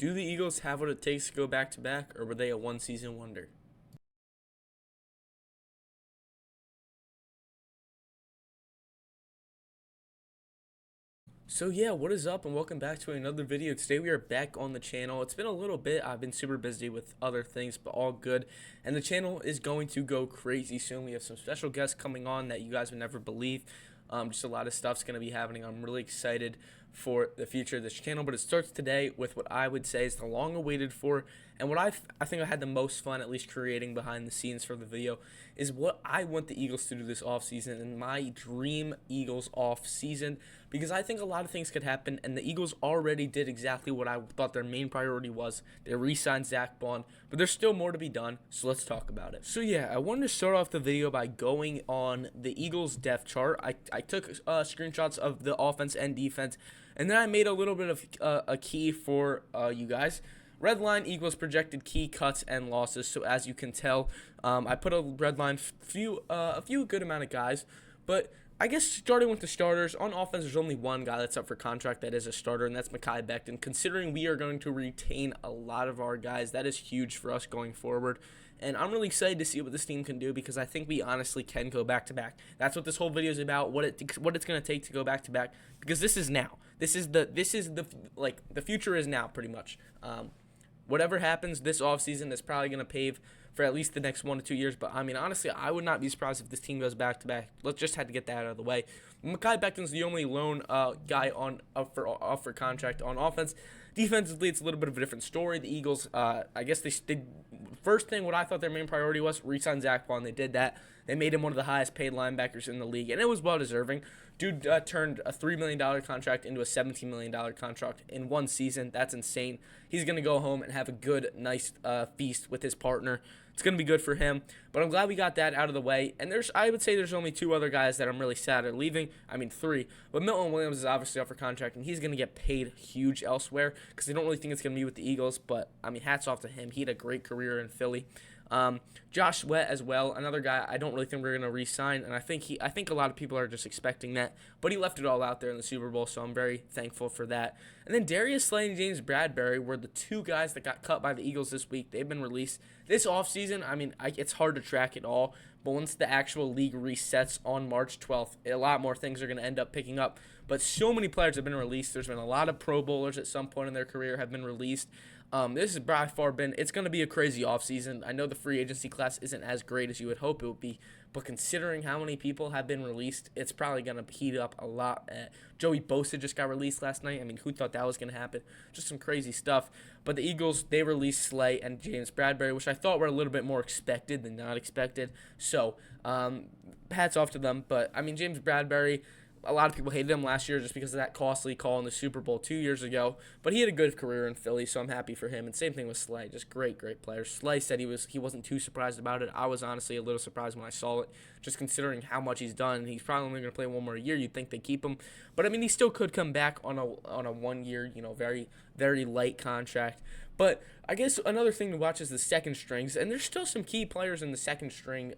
Do the Eagles have what it takes to go back to back, or were they a one-season wonder? So yeah, what is up and welcome back to another video. Today we are back on the channel. It's been a little bit. I've been super busy with other things, but all good. And the channel is going to go crazy soon. We have some special guests coming on that you guys would never believe. Just a lot of stuff's going to be happening. I'm really excited for the future of this channel, but it starts today with what I would say is the long awaited for, and what I think I had the most fun at least creating behind the scenes for the video is what I want the Eagles to do this offseason and my dream Eagles offseason, because I think a lot of things could happen, and the Eagles already did exactly what I thought their main priority was. They re-signed Zach Bond, but there's still more to be done, so let's talk about it. So yeah, I wanted to start off the video by going on the Eagles depth chart. I took screenshots of the offense and defense, and then I made a little bit of a key for you guys. Red line equals projected key cuts and losses. So as you can tell, I put a red line a few good amount of guys, but I guess starting with the starters, on offense, there's only one guy that's up for contract that is a starter, and that's Mekhi Becton. Considering we are going to retain a lot of our guys, that is huge for us going forward. And I'm really excited to see what this team can do, because I think we honestly can go back to back. That's what this whole video is about. What it's going to take to go back to back, because this is now. This is the future is now pretty much. Whatever happens this offseason is probably going to pave for at least the next 1 to 2 years. But, I mean, honestly, I would not be surprised if this team goes back-to-back. Let's just have to get that out of the way. Mekhi Becton's the only lone guy up for contract on offense. Defensively, it's a little bit of a different story. The Eagles, I guess they did first thing, what I thought their main priority was, re-sign Zach Bond. They did that. They made him one of the highest paid linebackers in the league, and it was well-deserving. Dude turned a $3 million contract into a $17 million contract in one season. That's insane. He's going to go home and have a good, nice feast with his partner. It's going to be good for him. But I'm glad we got that out of the way. And I would say there's only 2 other guys that I'm really sad are leaving. I mean, 3. But Milton Williams is obviously up for contract, and he's going to get paid huge elsewhere, because I don't really think it's going to be with the Eagles. But, I mean, hats off to him. He had a great career in Philly. Josh Sweat as well, another guy I don't really think we're going to re-sign, and I think a lot of people are just expecting that, but he left it all out there in the Super Bowl, so I'm very thankful for that. And then Darius Slay and James Bradberry were the 2 guys that got cut by the Eagles this week. They've been released this offseason. I mean, it's hard to track it all, but once the actual league resets on March 12th, a lot more things are going to end up picking up. But so many players have been released. There's been a lot of Pro Bowlers at some point in their career have been released. This has by far been, it's going to be a crazy offseason. I know the free agency class isn't as great as you would hope it would be, but considering how many people have been released, it's probably going to heat up a lot. Joey Bosa just got released last night. I mean, who thought that was going to happen? Just some crazy stuff. But the Eagles, they released Slay and James Bradberry, which I thought were a little bit more expected than not expected. So, hats off to them. But, I mean, James Bradberry, a lot of people hated him last year just because of that costly call in the Super Bowl 2 years ago. But he had a good career in Philly, so I'm happy for him. And same thing with Slay. Just great player. Slay said he wasn't too surprised about it. I was honestly a little surprised when I saw it, just considering how much he's done. He's probably only going to play 1 more year. You'd think they keep him. But, I mean, he still could come back on a 1 year, very, very light contract. But I guess another thing to watch is the second strings. And there's still some key players in the second string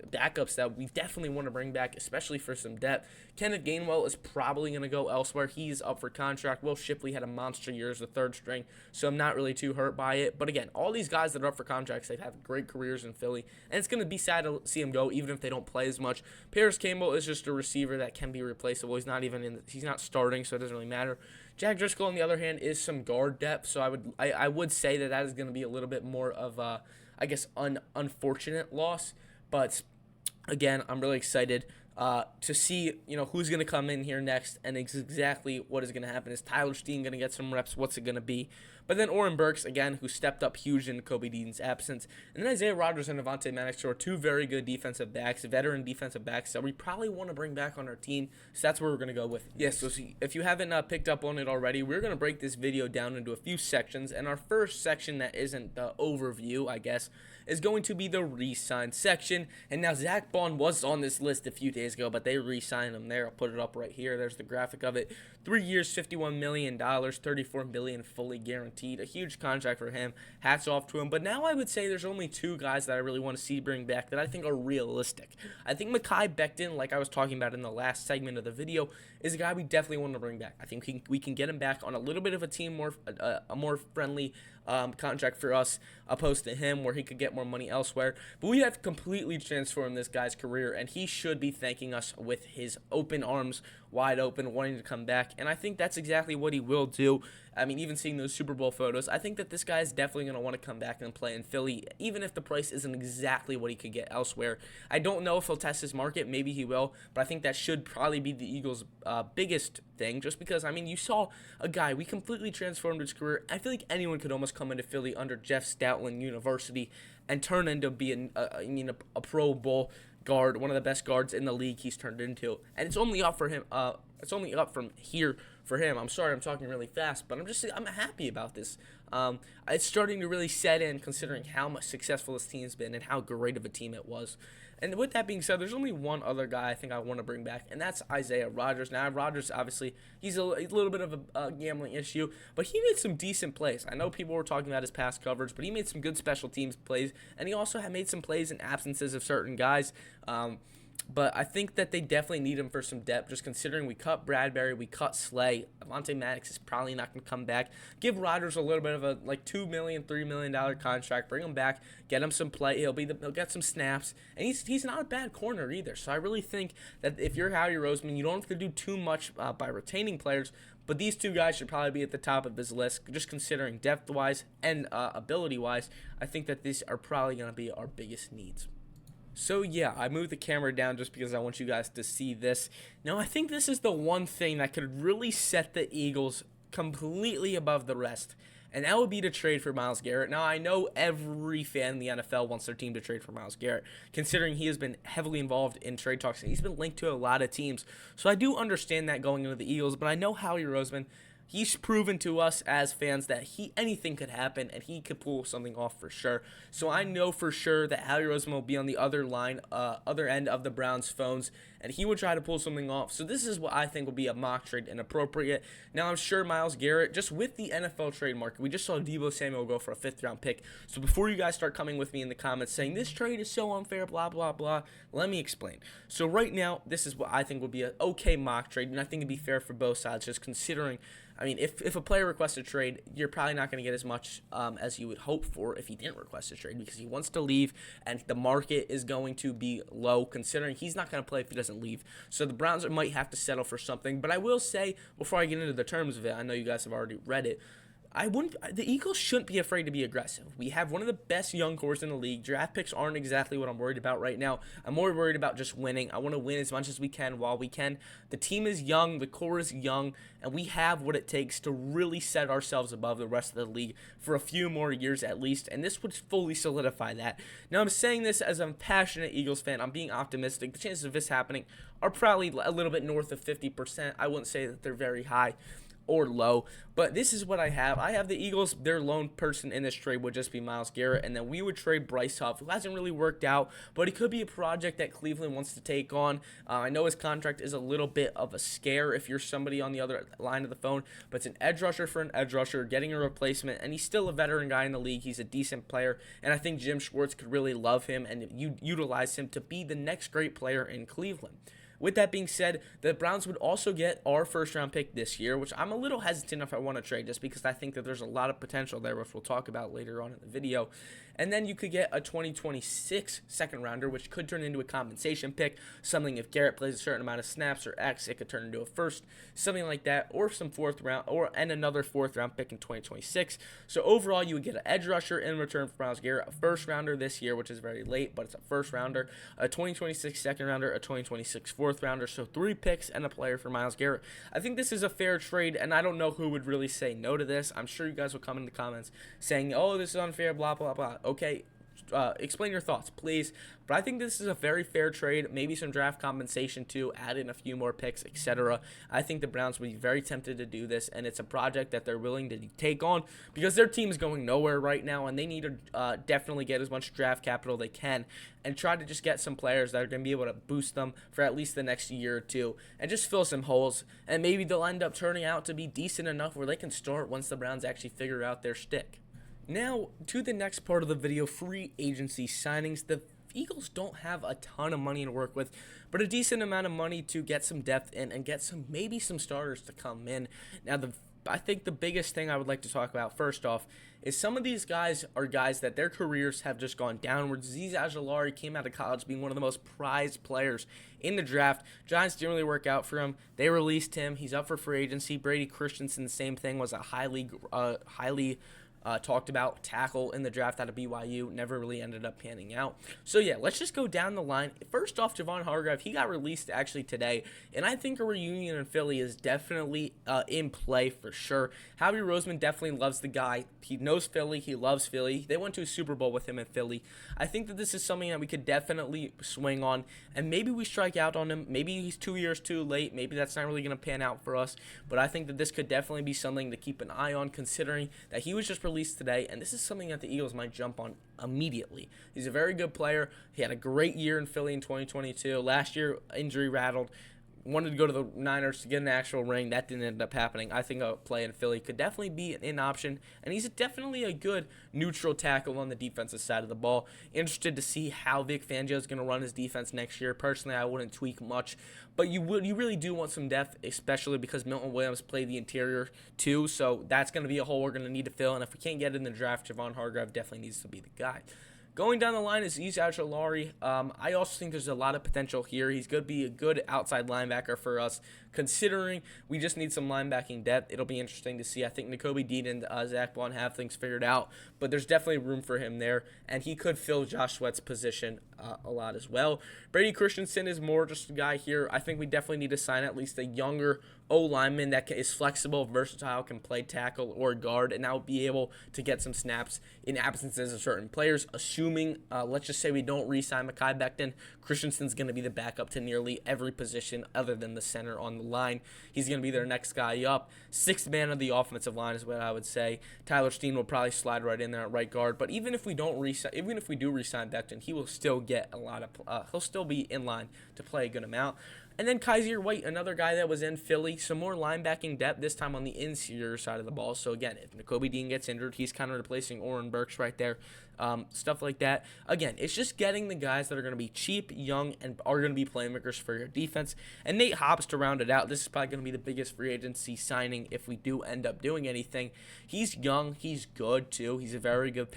backups that we definitely want to bring back, especially for some depth. Kenneth Gainwell is probably going to go elsewhere. He's up for contract. Will Shipley had a monster year as the 3rd string, so I'm not really too hurt by it. But again, all these guys that are up for contracts, they've had great careers in Philly, and it's going to be sad to see them go, even if they don't play as much. Paris Campbell is just a receiver that can be replaceable. He's not starting, so it doesn't really matter. Jack Driscoll, on the other hand, is some guard depth, so I would say that is going to be a little bit more of a, I guess, unfortunate loss. But again, I'm really excited to see, who's going to come in here next, and exactly what is going to happen. Is Tyler Steen going to get some reps? What's it going to be? But then Oren Burks, again, who stepped up huge in Kobe Dean's absence. And then Isaiah Rodgers and Avonte Maddox are 2 very good defensive backs, veteran defensive backs that we probably want to bring back on our team. So that's where we're going to go with. Yes, so if you haven't picked up on it already, we're going to break this video down into a few sections. And our first section that isn't the overview, I guess, is going to be the re-sign section. And now Zach Bond was on this list a few days ago, but they re-signed him there. I'll put it up right here. There's the graphic of it. 3 years, $51 million, $34 million fully guaranteed. A huge contract for him. Hats off to him. But now I would say there's only 2 guys that I really want to see bring back that I think are realistic. I think Mekhi Becton, like I was talking about in the last segment of the video, is a guy we definitely want to bring back. I think we can get him back on a little bit of a more friendly contract for us, opposed to him, where he could get more money elsewhere. But we have completely transformed this guy's career, and he should be thanking us with his open arms, wide open, wanting to come back. And I think that's exactly what he will do. I mean, even seeing those Super Bowl photos, I think that this guy is definitely going to want to come back and play in Philly, even if the price isn't exactly what he could get elsewhere. I don't know if he'll test his market. Maybe he will, but I think that should probably be the Eagles' biggest thing, just because, I mean, you saw a guy, we completely transformed his career. I feel like anyone could almost come into Philly under Jeff Stoutland University and turn into being a Pro Bowl guard, one of the best guards in the league he's turned into. And it's only up for him. It's only up from here for him. I'm sorry I'm talking really fast, but I'm happy about this. It's starting to really set in, considering how much successful this team's been and how great of a team it was. And with that being said, there's only one other guy I think I want to bring back, and that's Isaiah Rodgers. Now, Rodgers, obviously, he's a little bit of a gambling issue, but he made some decent plays. I know people were talking about his past coverage, but he made some good special teams plays, and he also had made some plays in absences of certain guys. But I think that they definitely need him for some depth, just considering we cut Bradbury, we cut Slay. Avonte Maddox is probably not going to come back. Give Rodgers a little bit of a $2 million, $3 million contract. Bring him back, get him some play. He'll get some snaps, and he's not a bad corner either. So I really think that if you're Howie Roseman, you don't have to do too much by retaining players. But these 2 guys should probably be at the top of his list, just considering depth-wise and ability-wise. I think that these are probably going to be our biggest needs. So yeah, I moved the camera down just because I want you guys to see this. Now, I think this is the one thing that could really set the Eagles completely above the rest, and that would be to trade for Myles Garrett. Now, I know every fan in the NFL wants their team to trade for Myles Garrett, considering he has been heavily involved in trade talks, and he's been linked to a lot of teams. So I do understand that going into the Eagles, but I know Howie Roseman, he's proven to us as fans that anything could happen, and he could pull something off for sure. So I know for sure that Howie Roseman will be on the other end of the Browns' phones, and he would try to pull something off. So this is what I think will be a mock trade inappropriate. Now, I'm sure Myles Garrett, just with the NFL trade market, we just saw Deebo Samuel go for a 5th-round pick. So before you guys start coming with me in the comments saying this trade is so unfair, blah, blah, blah, let me explain. So right now, this is what I think would be an okay mock trade, and I think it'd be fair for both sides, just considering, I mean, if a player requests a trade, you're probably not going to get as much as you would hope for if he didn't request a trade, because he wants to leave, and the market is going to be low, considering he's not going to play if he doesn't leave. So the Browns might have to settle for something. But I will say, before I get into the terms of it, I know you guys have already read it, the Eagles shouldn't be afraid to be aggressive. We have one of the best young cores in the league. Draft picks aren't exactly what I'm worried about right now. I'm more worried about just winning. I want to win as much as we can while we can. The team is young, the core is young, and we have what it takes to really set ourselves above the rest of the league for a few more years at least, and this would fully solidify that. Now, I'm saying this as a passionate Eagles fan. I'm being optimistic. The chances of this happening are probably a little bit north of 50%. I wouldn't say that they're very high or low, but this is what I have. I have the Eagles, their lone person in this trade would just be Myles Garrett, and then we would trade Bryce Huff, who hasn't really worked out, but he could be a project that Cleveland wants to take on. I know his contract is a little bit of a scare if you're somebody on the other line of the phone, but it's an edge rusher for an edge rusher, getting a replacement, and he's still a veteran guy in the league. He's a decent player, and I think Jim Schwartz could really love him and utilize him to be the next great player in Cleveland. With that being said, the Browns would also get our first-round pick this year, which I'm a little hesitant if I want to trade, just because I think that there's a lot of potential there, which we'll talk about later on in the video. And then you could get a 2026 second-rounder, which could turn into a compensation pick, something if Garrett plays a certain amount of snaps or X, it could turn into a first, something like that, or some fourth-round, and another fourth-round pick in 2026. So overall, you would get an edge rusher in return for Myles Garrett, a first-rounder this year, which is very late, but it's a first-rounder, a 2026 second-rounder, a 2026 fourth-rounder, so 3 picks and a player for Myles Garrett. I think this is a fair trade, and I don't know who would really say no to this. I'm sure you guys will come in the comments saying, oh, this is unfair, blah, blah, blah. Okay, explain your thoughts, please. But I think this is a very fair trade. Maybe some draft compensation too, add in a few more picks, etc. I think the Browns would be very tempted to do this, and it's a project that they're willing to take on because their team is going nowhere right now, and they need to definitely get as much draft capital they can and try to just get some players that are going to be able to boost them for at least the next year or two and just fill some holes. And maybe they'll end up turning out to be decent enough where they can start once the Browns actually figure out their shtick. Now, to the next part of the video, free agency signings. The Eagles don't have a ton of money to work with, but a decent amount of money to get some depth in and get maybe some starters to come in. Now, I think the biggest thing I would like to talk about first off is some of these guys are guys that their careers have just gone downwards. Azeez Ojulari came out of college being one of the most prized players in the draft. Giants didn't really work out for him. They released him. He's up for free agency. Brady Christensen, the same thing, was a highly talked about tackle in the draft out of BYU, never really ended up panning out. So yeah, let's just go down the line. First off, Javon Hargrave, he got released actually today, and I think a reunion in Philly is definitely in play for sure. Howie Roseman definitely loves the guy. He knows Philly. He loves Philly. They went to a Super Bowl with him in Philly. I think that this is something that we could definitely swing on, and maybe we strike out on him. Maybe he's 2 years too late. Maybe that's not really going to pan out for us, but I think that this could definitely be something to keep an eye on, considering that he was just released today, and this is something that the Eagles might jump on immediately. He's a very good player. He had a great year in Philly in 2022. Last year, injury rattled. Wanted to go to the Niners to get an actual ring. That didn't end up happening. I think a play in Philly could definitely be an option, and he's definitely a good neutral tackle on the defensive side of the ball. Interested to see how Vic Fangio is going to run his defense next year. Personally, I wouldn't tweak much, but you really do want some depth, especially because Milton Williams played the interior too, so that's going to be a hole we're going to need to fill, and if we can't get it in the draft, Javon Hargrave definitely needs to be the guy. Going down the line is Azeez Ojulari. I also think there's a lot of potential here. He's going to be a good outside linebacker for us, considering we just need some linebacking depth. It'll be interesting to see. I think Nakobe Dean and Zach Bond have things figured out, but there's definitely room for him there, and he could fill Josh Sweat's position a lot as well. Brady Christensen is more just a guy here. I think we definitely need to sign at least a younger O-lineman that is flexible, versatile, can play tackle or guard, and now be able to get some snaps in absences of certain players. Assuming, let's just say we don't re-sign Mekhi Becton, Christensen's going to be the backup to nearly every position other than the center on the line. He's going to be their next guy up. Sixth man of the offensive line is what I would say. Tyler Steen will probably slide right in there at right guard, but even if we do re-sign Becton, he will still get a lot of. He'll still be in line to play a good amount. And then Kaiser White, another guy that was in Philly, some more linebacking depth, this time on the interior side of the ball. So again, if Nakobe Dean gets injured, he's kind of replacing Oren Burks right there. Stuff like that. Again, it's just getting the guys that are going to be cheap, young, and are going to be playmakers for your defense. And Nate Hobbs to round it out. This is probably going to be the biggest free agency signing if we do end up doing anything. He's young. He's good, too. He's a very good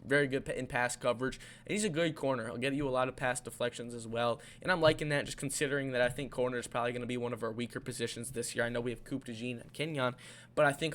very good in pass coverage, and he's a good corner. He'll get you a lot of pass deflections as well, and I'm liking that, just considering that I think corner is probably going to be one of our weaker positions this year. I know we have Coop DeJean and Kenyon, but I think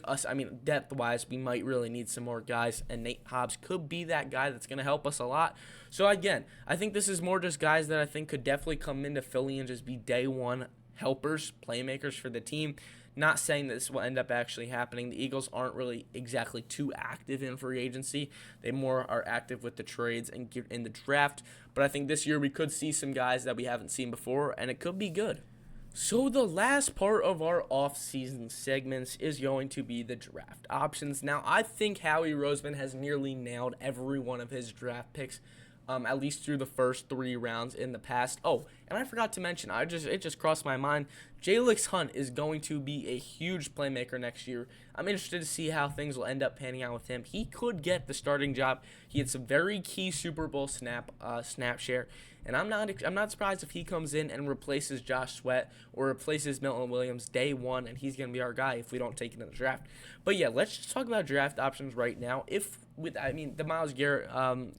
depth-wise, we might really need some more guys, and Nate Hobbs could be that guy that's going to help us a lot. So again, I think this is more just guys that I think could definitely come into Philly and just be day one helpers, playmakers for the team. Not saying that this will end up actually happening. The Eagles aren't really exactly too active in free agency. They more are active with the trades and in the draft. But I think this year we could see some guys that we haven't seen before, and it could be good. So the last part of our off-season segments is going to be the draft options. Now, I think Howie Roseman has nearly nailed every one of his draft picks, at least through the first 3 rounds in the past. Oh, and I forgot to mention, it just crossed my mind, Jalix Hunt is going to be a huge playmaker next year. I'm interested to see how things will end up panning out with him. He could get the starting job. He had some very key Super Bowl snap share, and I'm not surprised if he comes in and replaces Josh Sweat or replaces Milton Williams day one, and he's going to be our guy if we don't take it in the draft. But yeah, let's just talk about draft options right now. The Myles Garrett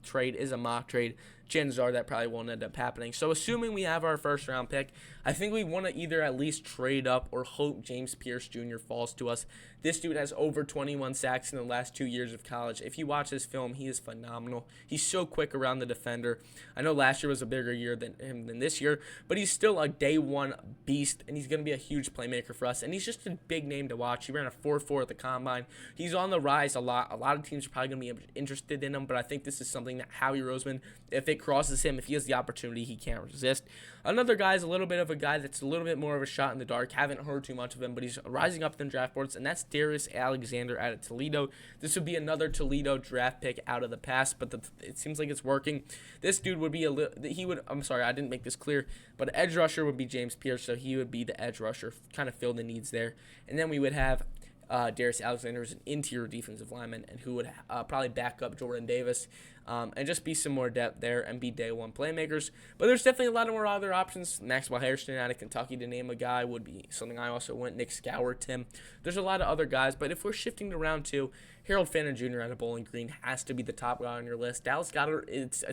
trade is a mock trade. Chances are that probably won't end up happening. So assuming we have our first round pick, I think we want to either at least trade up or hope James Pierce Jr. falls to us. This dude has over 21 sacks in the last 2 years of college. If you watch his film, he is phenomenal. He's so quick around the defender. I know last year was a bigger year than this year, but he's still a day one beast, and he's going to be a huge playmaker for us. And he's just a big name to watch. He ran a 4.4 at the combine. He's on the rise a lot. A lot of teams are probably going to be interested in him, but I think this is something that Howie Roseman, if it crosses him, if he has the opportunity, he can't resist. Another guy is a little bit of a guy that's a little bit more of a shot in the dark. Haven't heard too much of him, but he's rising up in draft boards, and that's Darius Alexander out of Toledo. This would be another Toledo draft pick out of the past, but it seems like it's working. This dude would be I'm sorry, I didn't make this clear, but edge rusher would be James Pierce, so he would be the edge rusher, kind of fill the needs there. And then we would have Darius Alexander as an interior defensive lineman, and who would probably back up Jordan Davis, and just be some more depth there and be day one playmakers. But there's definitely a lot of more other options. Maxwell Hairston out of Kentucky, to name a guy, would be something I also went. Nick Scour, Tim. There's a lot of other guys, but if we're shifting to round 2, Harold Fannin Jr. out of Bowling Green has to be the top guy on your list. Dallas Goedert, it's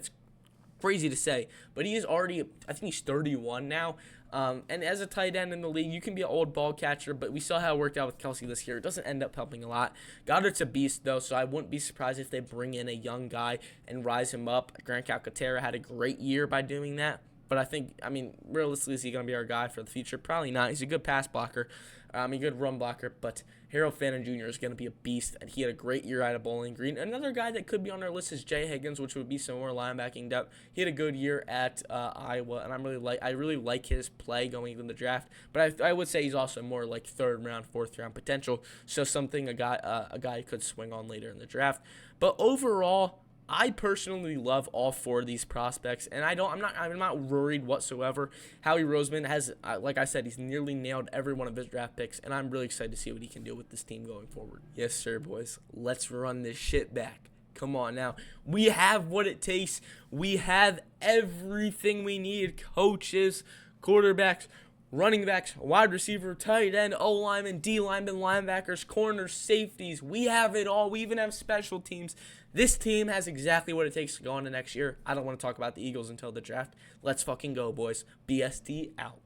crazy to say, but he is already, I think he's 31 now. And as a tight end in the league, you can be an old ball catcher, but we saw how it worked out with Kelsey this year. It doesn't end up helping a lot. Goddard's a beast, though, so I wouldn't be surprised if they bring in a young guy and rise him up. Grant Calcaterra had a great year by doing that, but realistically, is he going to be our guy for the future? Probably not. He's a good pass blocker, a good run blocker, but Harold Fannin Jr. is going to be a beast, and he had a great year out of Bowling Green. Another guy that could be on our list is Jay Higgins, which would be some more linebacking depth. He had a good year at Iowa, and I really like his play going into the draft. But I would say he's also more like 3rd round, 4th round potential. So something a guy could swing on later in the draft. But overall, I personally love all 4 of these prospects, and I'm not worried whatsoever. Howie Roseman has, like I said, he's nearly nailed every one of his draft picks, and I'm really excited to see what he can do with this team going forward. Yes, sir, boys. Let's run this shit back. Come on now. We have what it takes. We have everything we need. Coaches, quarterbacks, running backs, wide receiver, tight end, O-lineman, D-lineman, linebackers, corners, safeties. We have it all. We even have special teams. This team has exactly what it takes to go on to next year. I don't want to talk about the Eagles until the draft. Let's fucking go, boys. BST out.